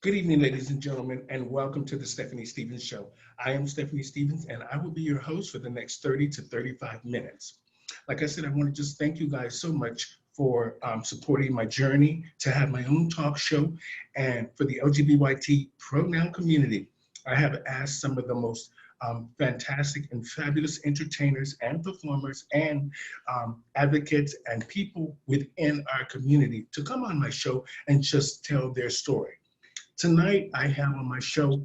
Good evening, ladies and gentlemen, and welcome to the Stephanie Stevens Show. I am Stephanie Stevens, and I will be your host for the next 30 to 35 minutes. Like I said, I want to just thank you guys so much for supporting my journey to have my own talk show and for the LGBTQ pronoun community. I have asked some of the most fantastic and fabulous entertainers and performers and advocates and people within our community to come on my show and just tell their story. Tonight, I have on my show,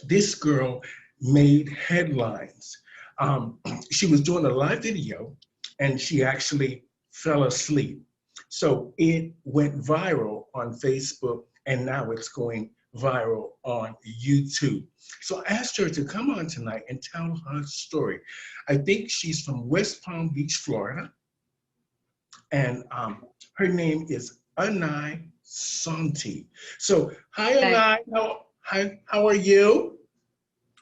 this girl made headlines. Um, she was doing a live video and she actually fell asleep. So it went viral on Facebook and now it's going viral on YouTube. So I asked her to come on tonight and tell her story. I think she's from West Palm Beach, Florida, and her name is Anai Santi. So, hi Hi, Anai, how are you?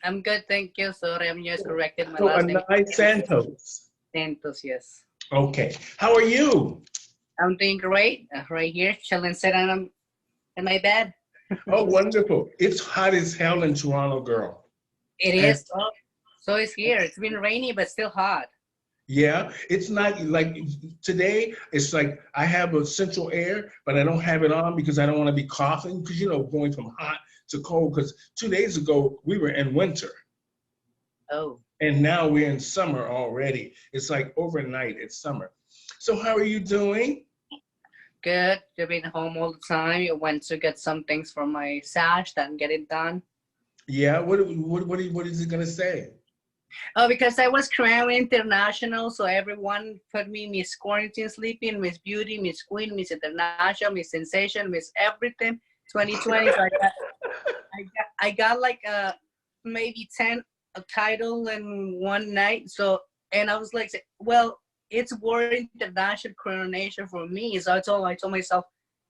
I'm good, thank you. Sorry, I'm just corrected. My So last name Anai is Santos. Santos, yes. Okay, how are you? I'm doing great. Right here, chilling, sitting in my bed. Oh, wonderful. It's hot as hell in Toronto, girl. It And is. Oh, so it's here. It's been rainy, but still hot. yeah, it's not like today, it's like I have a central air, but I don't have it on because I don't want to be coughing because, going from hot to cold. Because 2 days ago, we were in winter. Oh, And now we're in summer already. It's like overnight, it's summer. So how are you doing? good. I've been home all the time. I went to get some things for my sash, then get it done. Yeah, what is it gonna say? Oh, because I was crowned international, so everyone put me Miss Quarantine Sleeping, Miss Beauty, Miss Queen, Miss International, Miss Sensation, Miss Everything, 2020. So I got like maybe 10 a title in one night. So and I was like, well, it's World International coronation for me. So I told myself,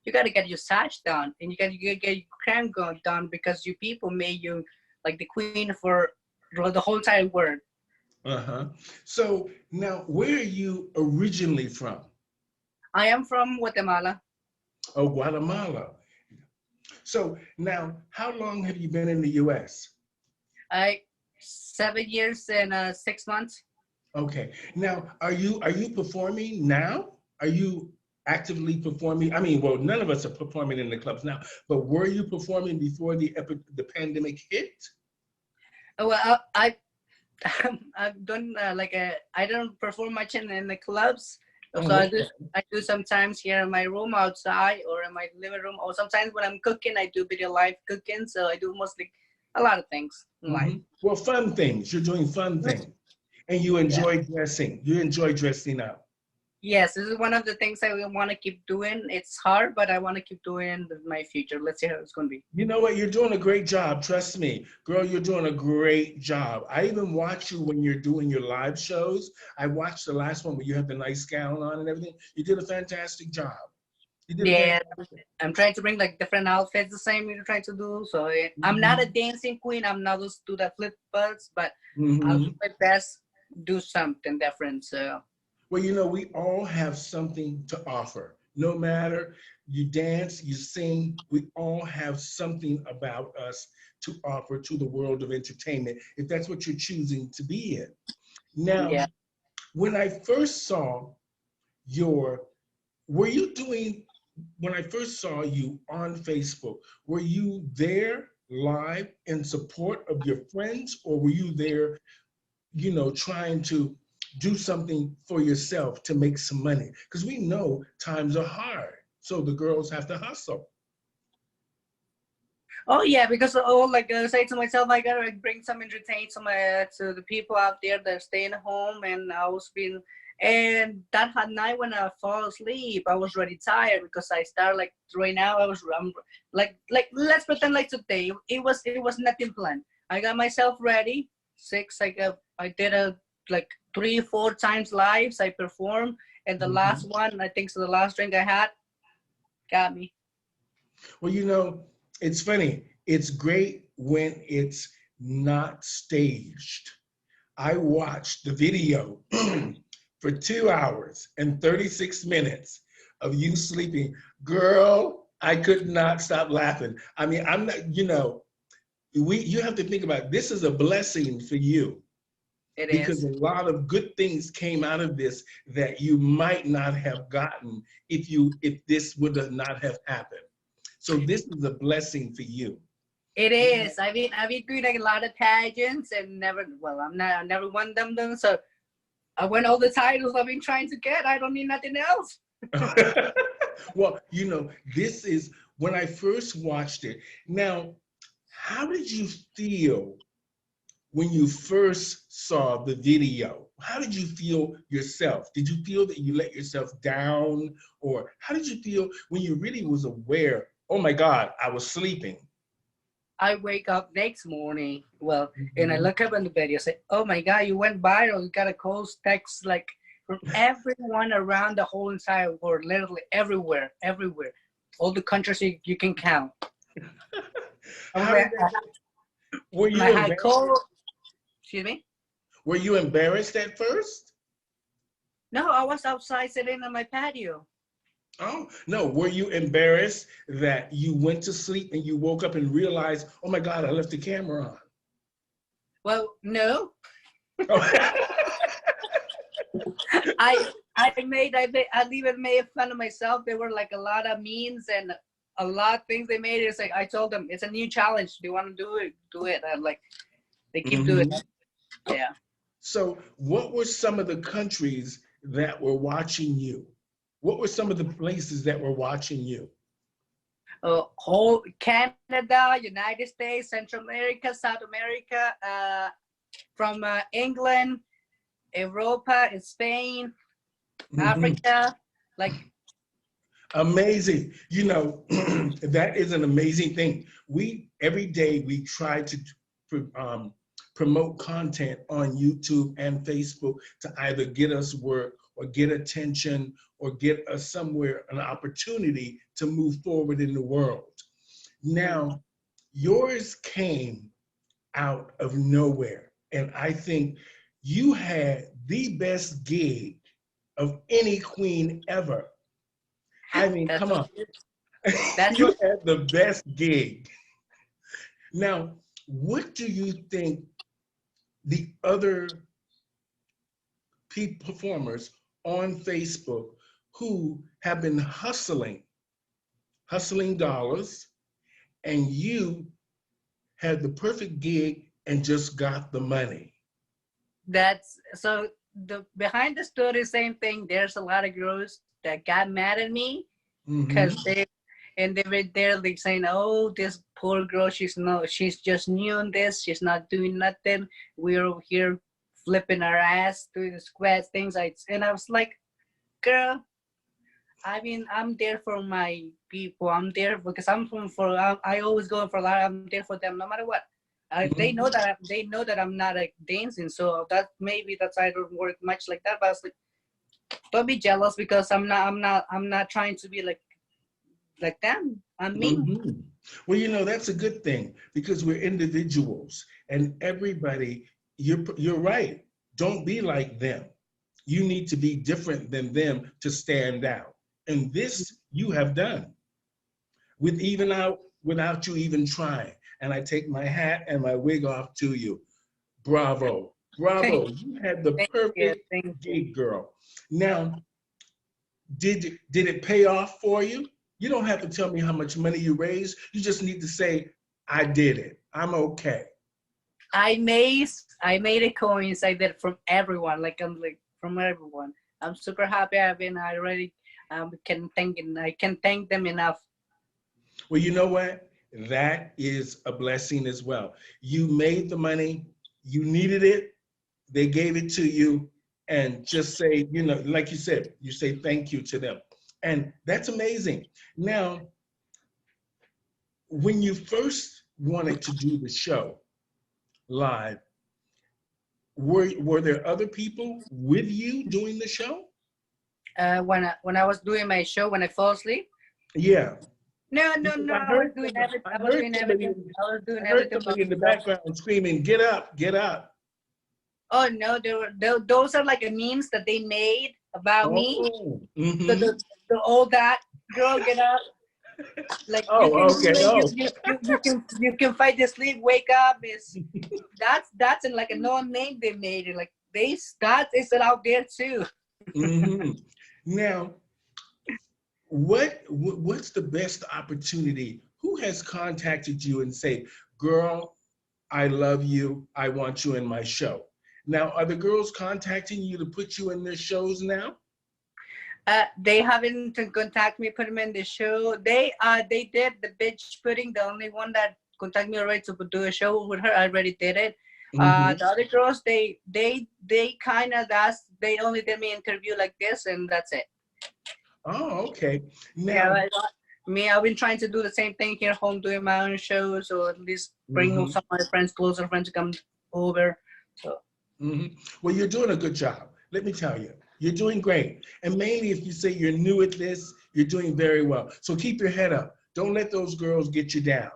you gotta get your sash done and you gotta get your crown done because you people made you like the queen for the whole entire world. Uh-huh. So now, where are you originally from? I am from Guatemala. Oh, Guatemala. So now, how long have you been in the U.S.? I 7 years and 6 months. Okay. Now, are you performing now? Are you actively performing? I mean, well, none of us are performing in the clubs now, but were you performing before the pandemic hit? Well, I don't I don't perform much in the clubs. So Oh, okay. I do sometimes here in my room outside or in my living room or sometimes when I'm cooking I do video live cooking. So I do mostly a lot of things in life. Well, fun things. You're doing fun things, and you Yeah. enjoy dressing. You enjoy dressing up. Yes, this is one of the things I want to keep doing. It's hard, but I want to keep doing in my future. Let's see how it's going to be. You know what? You're doing a great job. Trust me, girl. You're doing a great job. I even watch you when you're doing your live shows. I watched the last one where you have the nice gown on and everything. You did a fantastic job. You did a Yeah, fantastic. I'm trying to bring like different outfits, the same you're trying to do. So I'm not a dancing queen. I'm not those do the flip buds, but I'll do Hmm. my best, do something different. So Well, we all have something to offer. No matter you dance, you sing, we all have something about us to offer to the world of entertainment, if that's what you're choosing to be in. Now, yeah. when I first saw your, were you doing, when I first saw you on Facebook, were you there live in support of your friends, or were you there trying to do something for yourself to make some money? Because we know times are hard. So the girls have to hustle. Oh yeah, because like I say to myself, I gotta like, bring some entertainment to the people out there that are staying home, and I was being. And that had night when I fall asleep, I was already tired because I started like right now. Like let's pretend like today. It was nothing planned. I got myself ready. Six. I did a like 3 4 times lives. I performed, and the last Mhm. one I think so. The last drink I had got me. Well, it's funny. It's great when it's not staged. I watched the video for 2 hours and 36 minutes of you sleeping. Girl, I could not stop laughing. I mean, I'm not, you have to think about it. This is a blessing for you It because is. a lot of good things came out of this that you might not have gotten if this would have not have happened. So this is a blessing for you. It is. I've been doing like a lot of pageants and I never won them. So I won all the titles I've been trying to get. I don't need nothing else. Well, this is when I first watched it. Now, how did you feel when you first saw the video? How did you feel yourself? Did you feel that you let yourself down? Or how did you feel when you really was aware, oh my God, I was sleeping? I wake up next morning, and I look up on the video, say, oh my God, you went viral. You got a call text like from everyone around the whole entire world, literally everywhere. All the countries you can count. Were you Excuse me? Were you embarrassed at first? No, I was outside sitting on my patio. Oh, no. Were you embarrassed that you went to sleep and you woke up and realized, oh my God, I left the camera on? Well, no. I even made fun of myself. There were like a lot of memes and a lot of things they made. It's like, I told them, it's a new challenge. Do you want to do it? Do it. I'm like, they keep doing it. Yeah. So what were some of the countries that were watching you? What were some of the places that were watching you? Whole Canada, United States, Central America, South America, from England, Europa, Spain, Africa, like. Amazing. That is an amazing thing. Every day we try to promote content on YouTube and Facebook to either get us work or get attention or get us somewhere, an opportunity to move forward in the world. Now, yours came out of nowhere. And I think you had the best gig of any queen ever. I mean, come on. You had the best gig. Now, what do you think the other performers on Facebook who have been hustling dollars, and you had the perfect gig and just got the money? So the behind the story, same thing. There's a lot of girls that got mad at me because they were there like saying, oh, this poor girl, she's just new in this, she's not doing nothing, we're over here flipping our ass doing the squats things. And I was like, girl, I mean, I'm there for my people. I'm there because I always go for a lot. I'm there for them no matter what. They know that I'm not like dancing, so that's I don't work much like that. But I was like, don't be jealous because I'm not trying to be like them. I'm me. Well, that's a good thing because we're individuals, and everybody. You're right. Don't be like them. You need to be different than them to stand out. And this you have done without you even trying. And I take my hat and my wig off to you. Bravo. Bravo. You had the perfect gig, girl. Now, did it pay off for you? You don't have to tell me how much money you raised. You just need to say, I did it. I'm okay. I made a coincide that from everyone, from everyone. I'm super happy. I already can thank them enough. Well, you know what? That is a blessing as well. You made the money, you needed it, they gave it to you, and just say, like you said, you say thank you to them. And that's amazing. Now, when you first wanted to do the show live, were there other people with you doing the show? When I was doing my show, when I fall asleep? Yeah. No. I was doing everything. I was doing everything. I heard somebody in the background screaming, "Get up, get up." Oh no, those are like memes that they made about me. Mm-hmm. All that, girl, get up. Like you can Oh, do okay. it, Oh. you can fight the sleep, wake up. Is that's in like a no name they made it. Like that is out there too. Hmm. Now, what's the best opportunity? Who has contacted you and say, "Girl, I love you. I want you in my show." Now, are the girls contacting you to put you in their shows now? They haven't contact me, put them in the show. They did the bitch pudding. The only one that contacted me already to do a show with her. I already did it. Hmm. The other girls, they kind of they only did me interview like this, and that's it. Oh, okay. Yeah, Now, me, I've been trying to do the same thing here home, doing my own shows, or at least bring hmm some of my friends, closer friends, to come over. So hmm well, you're doing a good job. Let me tell you, you're doing great. And mainly if you say you're new at this, you're doing very well. So keep your head up. Don't let those girls get you down.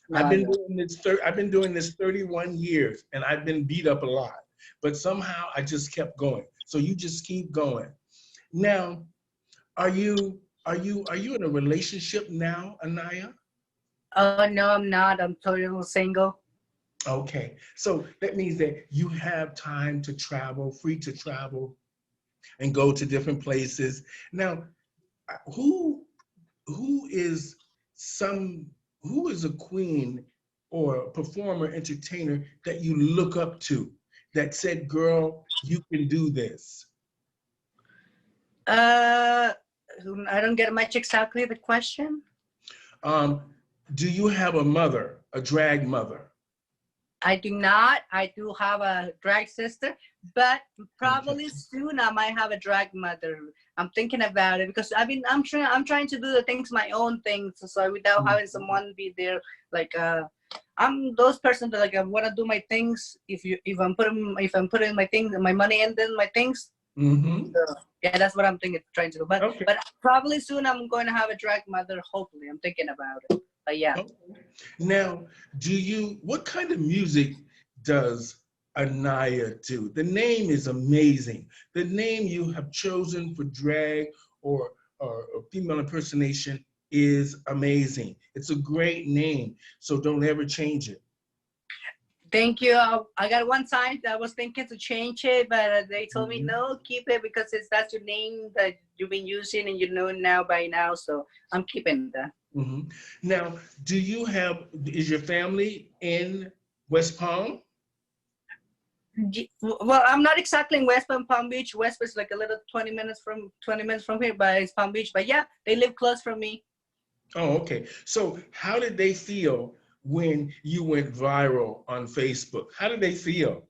no, yeah. I've been doing this 31 years and I've been beat up a lot, but somehow I just kept going. So you just keep going. Now, are you in a relationship now, Anaya? Oh no, I'm not. I'm totally single. Okay. So that means that you have time to travel, free to travel and go to different places. Now, who who is some who is a queen or a performer, entertainer that you look up to that said, "Girl, you can do this"? Uh, I don't get much exactly the question. Um, do you have a mother, a drag mother? I do not. I do have a drag sister, but Okay. probably soon I might have a drag mother. I'm thinking about it because I'm trying to do the things my own things, so without having someone be there. Like I'm those person that like I want to do my things. If I'm putting my things, my money in then my things. Mm-hmm. So, yeah, that's what I'm thinking, trying to do. Okay. But probably soon I'm going to have a drag mother. Hopefully, I'm thinking about it. But yeah. Okay. Now, what kind of music does Anaya do? The name is amazing. The name you have chosen for drag or female impersonation is amazing. It's a great name, so don't ever change it. Thank you. I got one time that I was thinking to change it, but they told me Mhm. no, keep it because that's your name that you've been using and you know it now by now. So I'm keeping that. Mhm. Now, is your family in West Palm? Well, I'm not exactly in West Palm Beach. West is like a little 20 minutes from here, but it's Palm Beach. But yeah, they live close from me. Oh, okay. So how did they feel when you went viral on Facebook? How did they feel?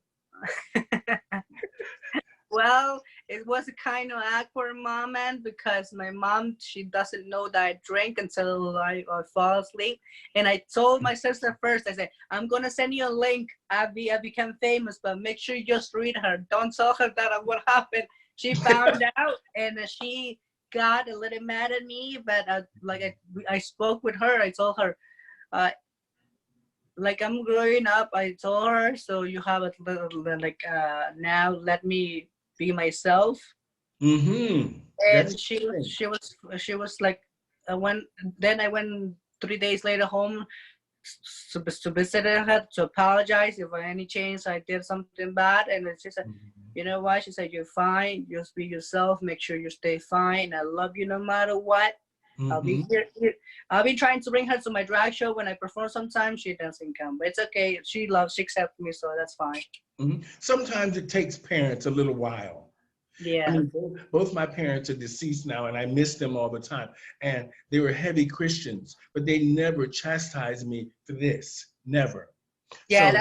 Well, it was a kind of awkward moment because my mom, she doesn't know that I drink until I fall asleep. And I told my sister first, I said, I'm going to send you a link. I become famous, but make sure you just read her. Don't tell her that what happened. She found out and she got a little mad at me, but I spoke with her. I told her, uh, like I'm growing up, I told her, so you have a little like now let me be myself. Mm-hmm. That's And interesting. she was like when then I went 3 days later home to visit her to apologize if by any chance I did something bad, and she said, you know what, she said, you're fine, just be yourself, make sure you stay fine, I love you no matter what. I'll be Mm-hmm. here. I'll be trying to bring her to my drag show when I perform. Sometimes she doesn't come, but it's okay. She accepts me, so that's fine. Mm-hmm. Sometimes it takes parents a little while. I Yeah. mean, both my parents are deceased now, and I miss them all the time. And they were heavy Christians, but they never chastised me for this. Never. Yeah, So,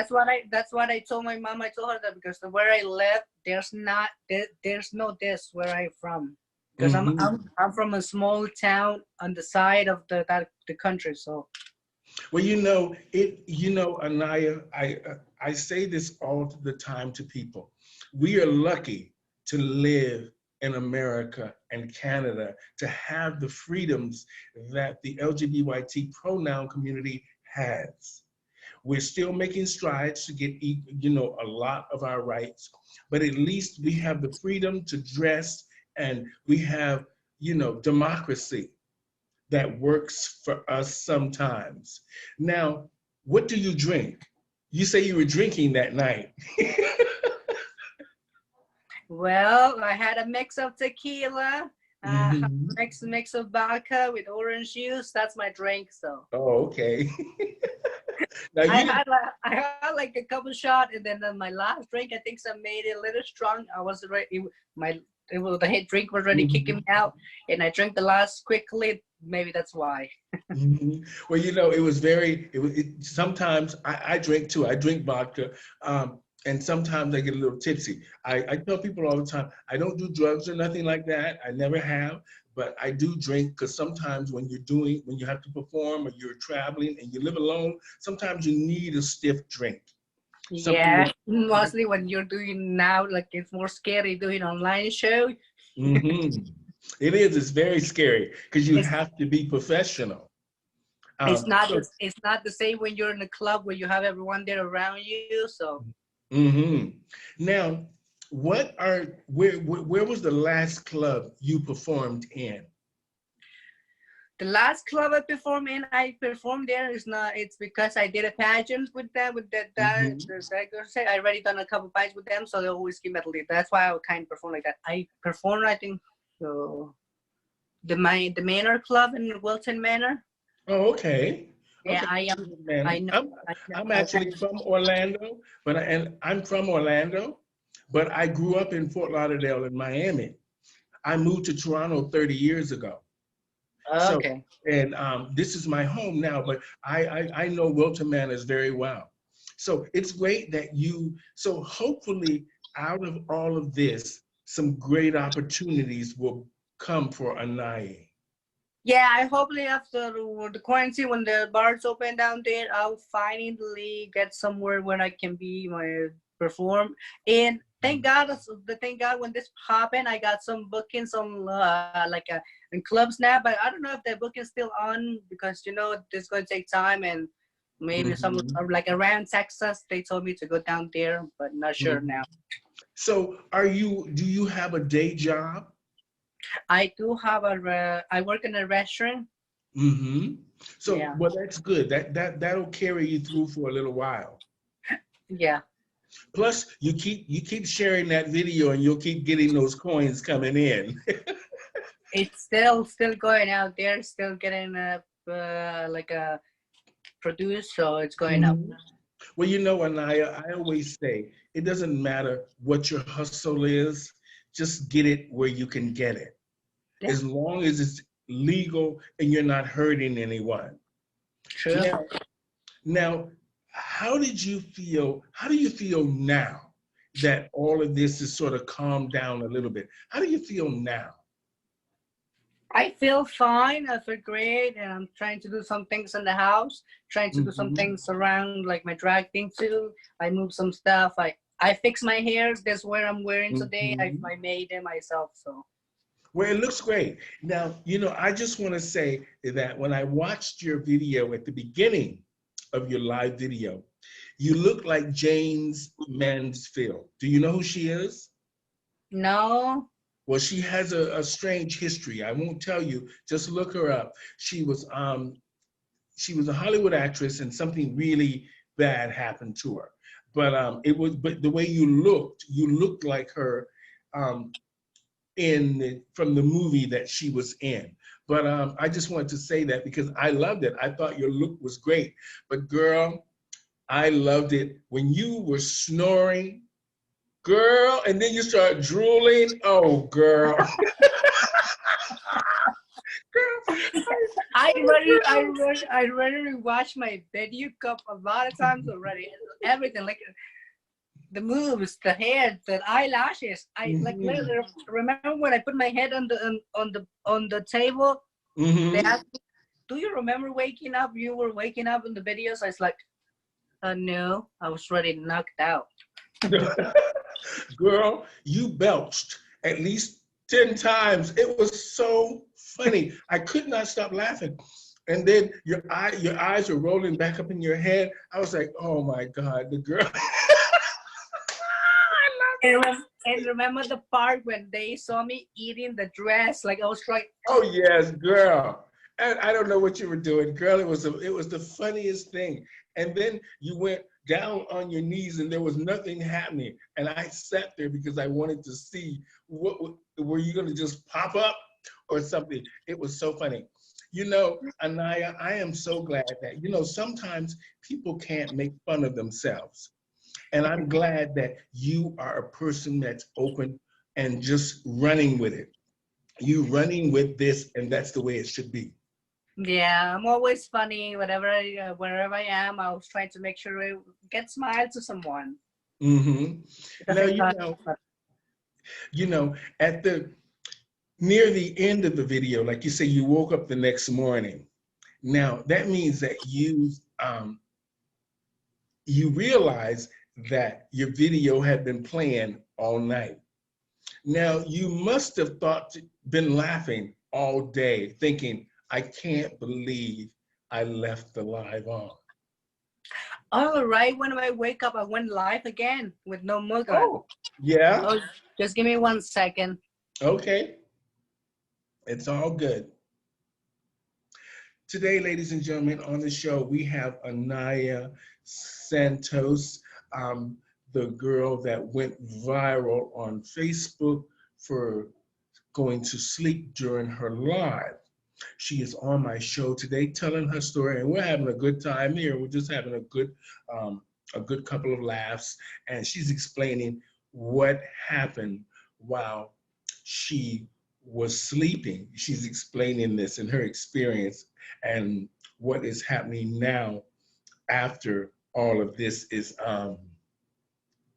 that's what I told my mom. I told her that because where I live, there's no this where I'm from. Because mhm. I'm from a small town on the side of the country. So Well, Anaya, I say this all the time to people. We are lucky to live in America and Canada, to have the freedoms that the LGBT pronoun community has. We're still making strides to get, a lot of our rights, but at least we have the freedom to dress and we have, democracy. that works for us sometimes. Now, what do you drink? You say you were drinking that night. Well, I had a mix of tequila, Mhm. mix of vodka with orange juice. That's my drink. So Oh, okay. Now I you didn't. had like a couple shot, and then my last drink, I think, I made it a little strong. I was ready. The head drink was already kicking me Mhm. out, and I drank the last quickly. Maybe that's why. Mhm. Well, it was very, sometimes I drink too. I drink vodka, and sometimes I get a little tipsy. I tell people all the time, I don't do drugs or nothing like that. I never have, but I do drink because sometimes when you have to perform or you're traveling and you live alone, sometimes you need a stiff drink. Something Yeah, that, mostly when you're doing now, like it's more scary doing online show. Mhm. It is, it's very scary because you It's have to be professional. So it's not the same when you're in a club where you have everyone there around you. So hmm Now, where was the last club you performed in? the last club I performed in, I performed there is not. It's because I did a pageant with them. With that, Hmm I already done a couple pageants with them, so they always give me the lead. That's why I would kind of perform like that. I performed, I think, so the Manor Club in Wilton Manor. Oh, okay. Yeah, Okay. I am. I Man, know. I'm I know. I'm actually from Orlando, and I'm from Orlando, but I grew up in Fort Lauderdale in Miami. I moved to Toronto 30 years ago. So, Okay. and this is my home now, but I know Wilton Manors very well. So it's great that so hopefully out of all of this, some great opportunities will come for Anaye. Yeah, I hopefully after the quarantine, when the bars open down there, I'll finally get somewhere where I can be my perform. And thank God when this happened, I got some bookings on in clubs now. But I don't know if the booking's still on because this is going to take time and maybe some Mhm, like around Texas. They told me to go down there, but not sure mhm. now. So do you have a day job? I do have I work in a restaurant. Hmm So, Yeah, well, that's good. That'll carry you through for a little while. yeah. Plus, you keep sharing that video, and you'll keep getting those coins coming in. It's still going out there, still getting like a produce, so it's going up. Mhm. Well, Anaya, I always say it doesn't matter what your hustle is, just get it where you can get it. Yeah, As long as it's legal and you're not hurting anyone. true. Now, now, how do you feel now that all of this is sort of calmed down a little bit? How do you feel now? I feel fine. I feel great, and I'm trying to do some things in the house, trying to do some Hmm things around like my drag thing too. I moved some stuff. I fix my hairs. That's what I'm wearing today. hmm I made it myself. So Well, it looks great. Now, I just want to say that when I watched your video at the beginning of your live video, you look like James Mansfield. Do you know who she is? no. Well, she has a strange history. I won't tell you. Just look her up. She was a Hollywood actress, and something really bad happened to her. But the way you looked like her. From the movie that she was in. But I just wanted to say that because I loved it. I thought your look was great. But girl, I loved it when you were snoring, girl, and then you start drooling. Oh, girl. Girl, I already watched my video cup a lot of times already. Everything like the moves, the hair, the eyelashes. I like Mhm. literally remember when I put my head on the table. They Mhm. asked me, "Do you remember waking up? You were waking up in the videos." I was like, "No, I was already knocked out." Girl, you belched at least 10 times. It was so funny. I could not stop laughing. And then your eyes were rolling back up in your head. I was like, oh my God, the girl. I And remember the part when they saw me eating the dress? Like I was like, Oh yes, girl. I don't know what you were doing, girl. It was the funniest thing. And then you went down on your knees and there was nothing happening. And I sat there because I wanted to see what were you going to just pop up or something. It was so funny. You know, Anaya, I am so glad that, you know, sometimes people can't make fun of themselves. And I'm glad that you are a person that's open and just running with it. You running with this, and that's the way it should be. Yeah, I'm always funny. Wherever I am, I was trying to make sure I get smile to someone. Mm-hmm. Now, you know, at the near the end of the video, like you say, you woke up the next morning. Now that means that you realize that your video had been playing all night. Now you must have been laughing all day, thinking, I can't believe I left the live on. All right, when I wake up, I went live again with no mugger. Oh, yeah. Oh, just give me 1 second. Okay. It's all good. Today, ladies and gentlemen, on the show, we have Anaya Santos, the girl that went viral on Facebook for going to sleep during her live. She is on my show today telling her story, and we're having a good time here. We're just having a good couple of laughs, and she's explaining what happened while she was sleeping. She's explaining this and her experience and what is happening now after all of this is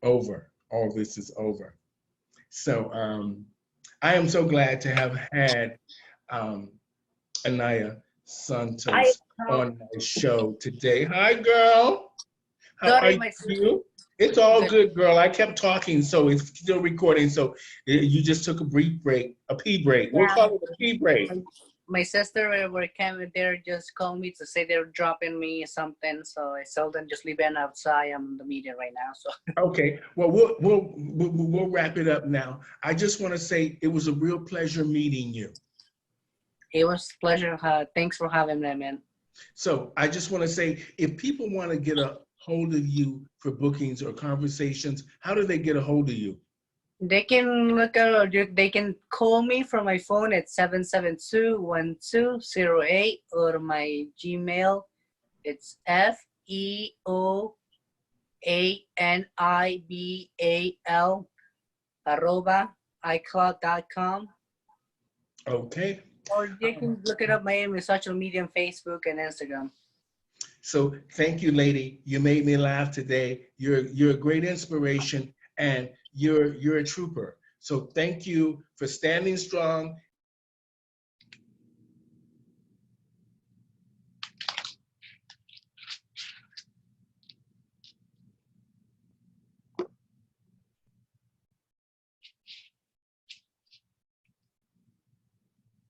over. All this is over. So I am so glad to have had Anaya Santos on my show today. Hi, girl. How are you? It's all good, girl. I kept talking, so it's still recording. So you just took a brief break, a pee break. We'll call it a pee break. My sister came there, just called me to say they're dropping me something. So I told them just leave it outside. I'm in the meeting right now. So okay, well we'll wrap it up now. I just want to say it was a real pleasure meeting you. It was a pleasure. Thanks for having me, man. So I just want to say, if people want to get a hold of you for bookings or conversations, how do they get a hold of you? They can they can call me from my phone at 772-1208 or my Gmail. It's FEOANIBAL @iCloud.com. Okay. Or they can look it up my name in social media on Facebook and Instagram. So thank you, lady. You made me laugh today. You're a great inspiration, and you're a trooper. So thank you for standing strong